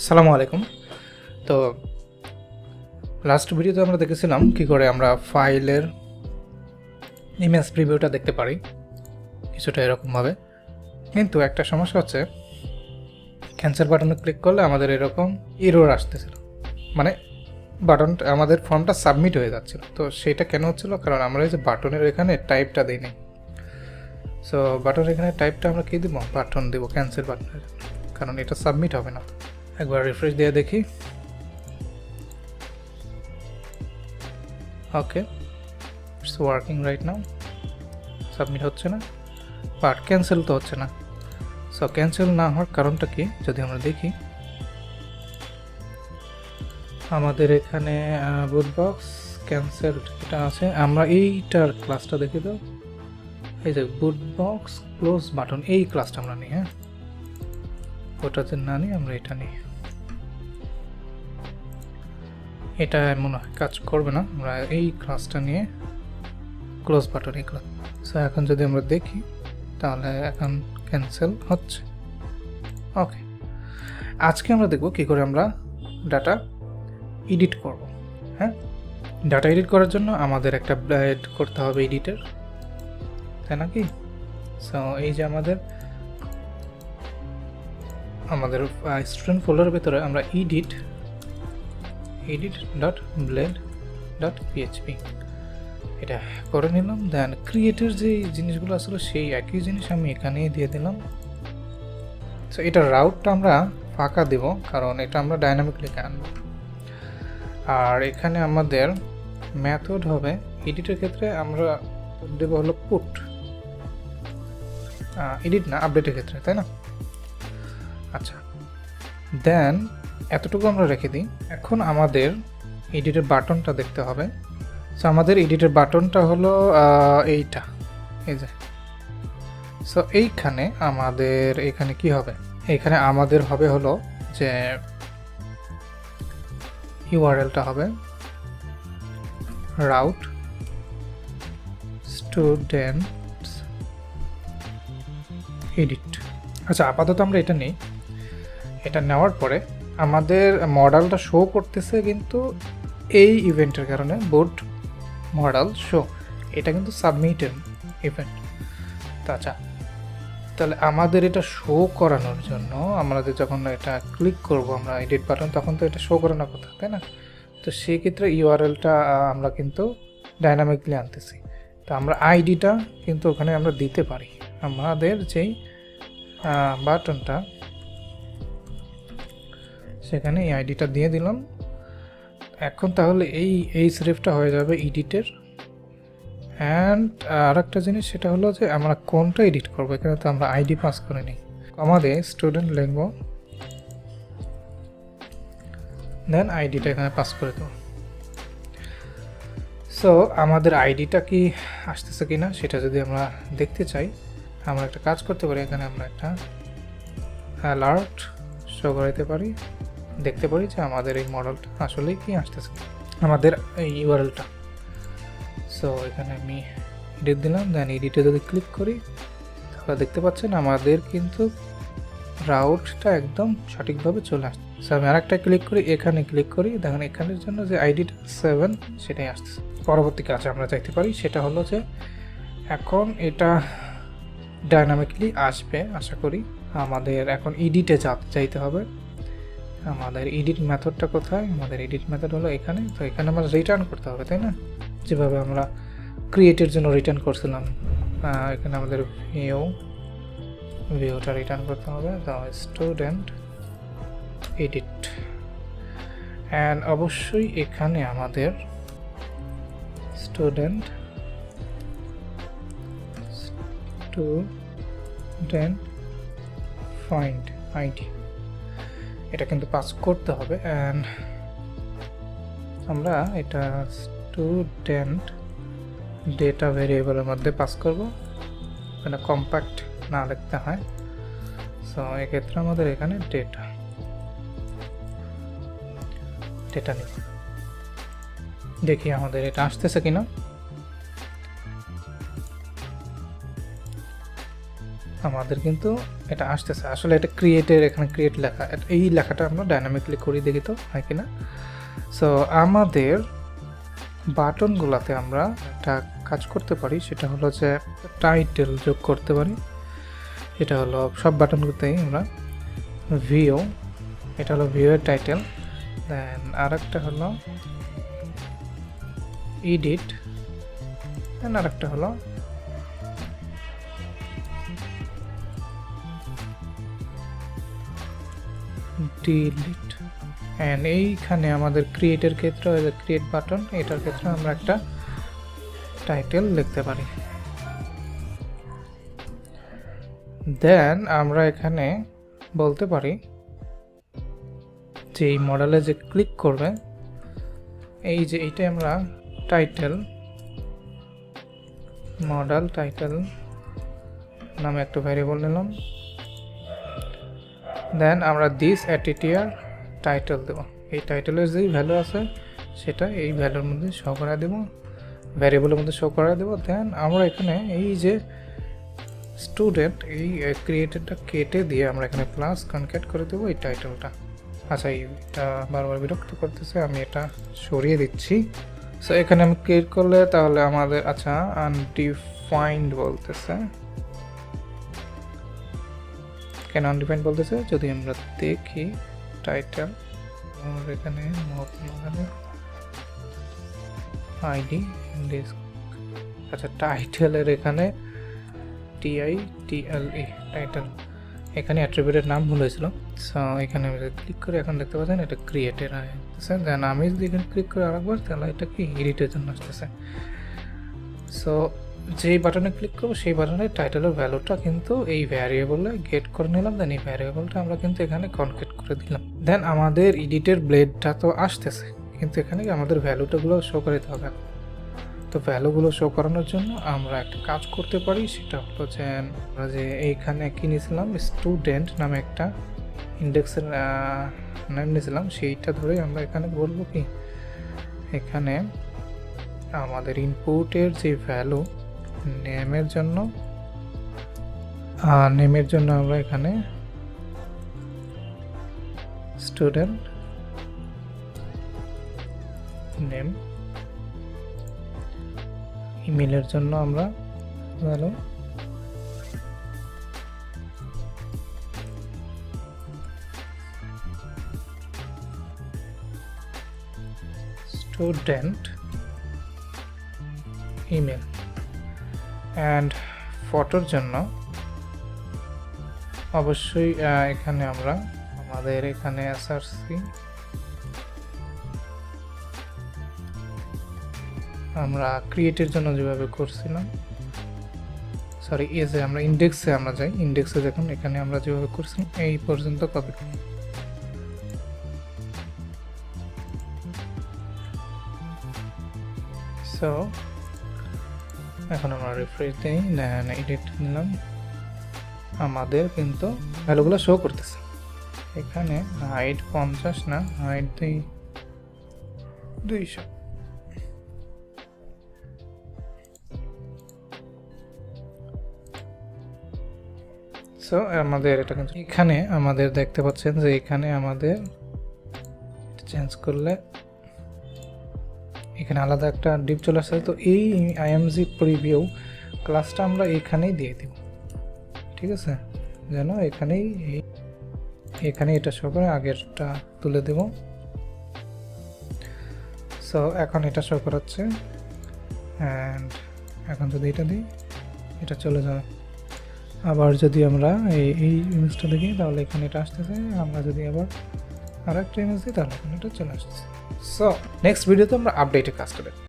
আসসালামু আলাইকুম। তো লাস্ট ভিডিওতে আমরা দেখেছিলাম কি করে আমরা ফাইলের ইমেজ প্রিভিউটা দেখতে পারি কিছুটা এরকমভাবে, কিন্তু একটা সমস্যা হচ্ছে ক্যান্সেল বাটনে ক্লিক করলে আমাদের এরকম এরর আসতেছিল, মানে বাটনটা আমাদের ফর্মটা সাবমিট হয়ে যাচ্ছিল। তো সেটা কেন হচ্ছিল? কারণ আমরা এই যে বাটনের এখানে টাইপটা দিই নি। সো বাটনের এখানে টাইপটা আমরা কী দিব? বাটন দেবো ক্যান্সেল বাটনের, কারণ এটা সাবমিট হবে না। একবার রিফ্রেশ দিয়ে দেখি। Okay, it's working right now. Submit হচ্ছে না, বাট ক্যান্সেল তো হচ্ছে না। সো ক্যান্সেল না হওয়ার কারণটা কি যদি আমরা দেখি, আমাদের এখানে বুট বক্স ক্যান্সেল এটা আছে। আমরা এইটার ক্লাসটা দেখে দাও, এই যে বুট বক্স ক্লোজ বাটন, এই ক্লাসটা আমরা নিই। হ্যাঁ, ওটা যে না নিই, আমরা এটা নিই। এটা মনে হয় কাজ করবে না, আমরা এই ক্লাসটা নিয়ে ক্লোজ বাটন এই ক্লাস। সো এখন যদি আমরা দেখি তাহলে এখন ক্যান্সেল হচ্ছে। ওকে, আজকে আমরা দেখব কী করে আমরা ডাটা এডিট করব। হ্যাঁ, ডাটা এডিট করার জন্য আমাদের একটা ব্লেড করতে হবে এডিটের, তাই নাকি? সো এই যে আমাদের স্টুডেন্ট ফোল্ডারের ভেতরে আমরা edit.blade.php এটা করে নিলাম। দেন ক্রিয়েটের যে জিনিসগুলো আসলে সেই একই জিনিস আমি এখানেই দিয়ে দিলাম। সো এটা রাউটটা আমরা ফাঁকা দেব, কারণ এটা আমরা ডাইনামিকলি আনব। আর এখানে আমাদের মেথড হবে এডিটের ক্ষেত্রে আমরা দেবো হলো পুট, এডিট না আপডেটের ক্ষেত্রে, তাই না? আচ্ছা, দেন এতটুকু আমরা রেখে দিই। এখন আমাদের এডিটের বাটনটা দেখতে হবে। সো আমাদের এডিটের বাটনটা হলো এইটা, এই যে। সো এইখানে আমাদের এখানে কি হবে? এইখানে আমাদের হবে হলো যে ইউআরএলটা হবে রাউট স্টুডেন্টস এডিট। আচ্ছা, আপাতত আমরা এটা নেই। এটা নেওয়ার পরে আমাদের মডেলটা শো করতেছে, কিন্তু এই ইভেন্টের কারণে বোর্ড মডেল শো, এটা কিন্তু সাবমিটেড ইভেন্ট। তো আচ্ছা, তাহলে আমাদের এটা শো করানোর জন্য আমাদের যখন এটা ক্লিক করব আমরা এডিট বাটন, তখন তো এটা শো করানোর কথা, তাই না? তো সেই ক্ষেত্রে ইউআরএলটা আমরা কিন্তু ডাইনামিকলি আনতেছি। তো আমরা আইডিটা কিন্তু ওখানে আমরা দিতে পারি, আমাদের যেই বাটনটা সেখানে এই আইডিটা দিয়ে দিলাম। এখন তাহলে এই সিরিফটা হয়ে যাবে এডিটের। অ্যান্ড আর একটা জিনিস সেটা হলো যে আমরা কোনটা এডিট করবো, এখানে তো আমরা আইডি পাস করে নিই। আমাদের স্টুডেন্ট লিখবো, দেন আইডিটা এখানে পাস করে দেবো। সো আমাদের আইডিটা কি আসতেছে কি না সেটা যদি আমরা দেখতে চাই, আমরা একটা কাজ করতে পারি। এখানে আমরা একটা অ্যালার্ট শো করাইতে পারি, দেখতে পারি যে আমাদের এই মডেলটা আসলেই কি আসতেছে, আমাদের এই ইউআরএলটা। সো এখানে আমি এডিট দিলাম, দেন এডিটে যদি ক্লিক করি তাহলে দেখতে পাচ্ছেন আমাদের কিন্তু রাউটটা একদম সঠিকভাবে চলে আসছে। সো আমি আরেকটা ক্লিক করি, এখানে ক্লিক করি, দেখেন এখানের জন্য যে আইডিটা 7 সেটাই আসতেছে। পরবর্তী কাজে আমরা চাইতে পারি সেটা হলো যে এখন এটা ডাইনামিকলি আসবে আশা করি। আমাদের এখন এডিটে চাইতে হবে। আমাদের এডিট মেথডটা কোথায়? আমাদের এডিট মেথড হলো এখানে। তো এখানে আমরা রিটার্ন করতে হবে, তাই না? যেভাবে আমরা ক্রিয়েটের জন্য রিটার্ন করছিলাম, এখানে আমাদের ভিউটা রিটার্ন করতে হবে। তো স্টুডেন্ট এডিট, অ্যান্ড অবশ্যই এখানে আমাদের স্টুডেন্ট ফাইন্ড আইডি এটা কিন্তু পাস করতে হবে। অ্যান্ড আমরা এটা স্টুডেন্ট ডেটা ভেরিয়েবলের মধ্যে পাস করব, এখানে কম্প্যাক্ট না লিখতে হয়। সো এক্ষেত্রে আমাদের এখানে ডেটা নিব। দেখি আমাদের এটা আসতেছে কিনা। আমাদের কিন্তু এটা আসতেছে। আসলে এটা ক্রিয়েটের, এখানে ক্রিয়েট লেখা, এই লেখাটা আমরা ডাইনামিকলি করি, দেখি তো হয় কিনা। সো আমাদের বাটনগুলোতে আমরা একটা কাজ করতে পারি, সেটা হলো যে টাইটেল যোগ করতে পারি। এটা হলো সব বাটনগুলোতেই আমরা ভিও, এটা হলো ভিও এর টাইটেল। দেন আর একটা হলো এডিট, দেন আর একটা হলো ডিলিট। অ্যান্ড এইখানে আমাদের ক্রিয়েটের ক্ষেত্রে, ক্রিয়েট বাটন, এটার ক্ষেত্রে আমরা একটা টাইটেল লিখতে পারি। দেন আমরা এখানে বলতে পারি যে এই মডেলে যে ক্লিক করবে, এই যে এইটা আমরা টাইটেল, মডেল টাইটেল নামে একটা ভ্যারিয়েবল নিলাম। দেন আমরা দিস অ্যাটিটিয়ার টাইটেল দেব, এই টাইটেলের যেই ভ্যালু আছে সেটা এই ভ্যালুর মধ্যে শো করা দেব, ভ্যারিয়েবলের মধ্যে শো করা দেব। দেন আমরা এখানে এই যে স্টুডেন্ট, এই ক্রিয়েটেডটা কেটে দিয়ে আমরা এখানে প্লাস কনক্যাট করে দেবো এই টাইটেলটা। আচ্ছা, এটা বারবার বিরক্ত করতেছে, আমি এটা সরিয়ে দিচ্ছি। সো এখানে আমি ক্লিক করলে তাহলে আমাদের, আচ্ছা, আনডিফাইন্ড বলতেছে। কেন আনডিফাইন্ড বলতেছে? যদি আমরা দেখি টাইটেল, আর এখানে আইডি, আচ্ছা টাইটেলের এখানে TITLE টাইটেল, এখানে অ্যাট্রিবিউটের নাম ভুল হয়েছিল। সো এখানে আমি ক্লিক করে এখন দেখতে পাচ্ছেন এটা ক্রিয়েটের আসতেছে। দেন আমি যদি এখানে ক্লিক করে আরেকবার, তাহলে এটা কি এডিটের জন্য আসতেছে। সো যেই বাটনে ক্লিক করবো সেই বাটনের টাইটেলের ভ্যালুটা কিন্তু এই ভ্যারিয়েবলে গেট করে নিলাম। দেন এই ভ্যারিয়েবলটা আমরা কিন্তু এখানে কনকেট করে দিলাম। দেন আমাদের এডিটের ব্লেডটা তো আসতেছে, কিন্তু এখানে আমাদের ভ্যালুটাগুলো শো করে দিতে হবে। তো ভ্যালুগুলো শো করানোর জন্য আমরা একটা কাজ করতে পারি, সেটা হলো যে আমরা যে এইখানে কি নিয়েছিলাম, স্টুডেন্ট নামে একটা ইন্ডেক্সের নাম নিয়েছিলাম, সেইটা ধরে আমরা এখানে বলবো কি, এখানে আমাদের ইনপুটের যে ভ্যালু নেমের জন্য আমরা এখানে স্টুডেন্ট নেম, ইমেলের জন্য আমরা ভ্যালু স্টুডেন্ট ইমেল, অ্যান্ড ফটোর জন্য অবশ্যই এখানে আমরা আমাদের এখানে SRC আমরা ক্রিয়েটের জন্য যেভাবে করছিলাম, সরি এজে আমরা ইন্ডেক্সে আমরা যাই, ইন্ডেক্সে দেখুন এখানে আমরা যেভাবে করছিলাম এই পর্যন্ত কপি করি। সো এখন আমরা রিফ্রেশ দিই, দেন এডিট নিলাম, আমাদের কিন্তু ভ্যালুগুলো শো করতেছে। এখানে হাইট 50 না, হাইট 200। সো আমাদের এটা কিন্তু এখানে আমাদের দেখতে পাচ্ছেন যে এখানে আমাদের চেঞ্জ করলে এখানে আলাদা একটা ডিপ চলে আসছে। তো এই IMG প্রিভিউ ক্লাসটা আমরা এখানেই দিয়ে দিব, ঠিক আছে, যেন এখানে এটা শো করে, আগেরটা তুলে দেব। সো এখন এটা শো করাচ্ছে, অ্যান্ড এখন যদি এটা দিই এটা চলে যাবে। আবার যদি আমরা এই ইমেজটা দেখি তাহলে এখানে এটা আসতেছে, আমরা যদি আবার আর একটা ইমেজ দিই তাহলে এখানে এটা চলে আসতেছে। সো নেক্সট ভিডিওতে আমরা আপডেটে কাজ করি।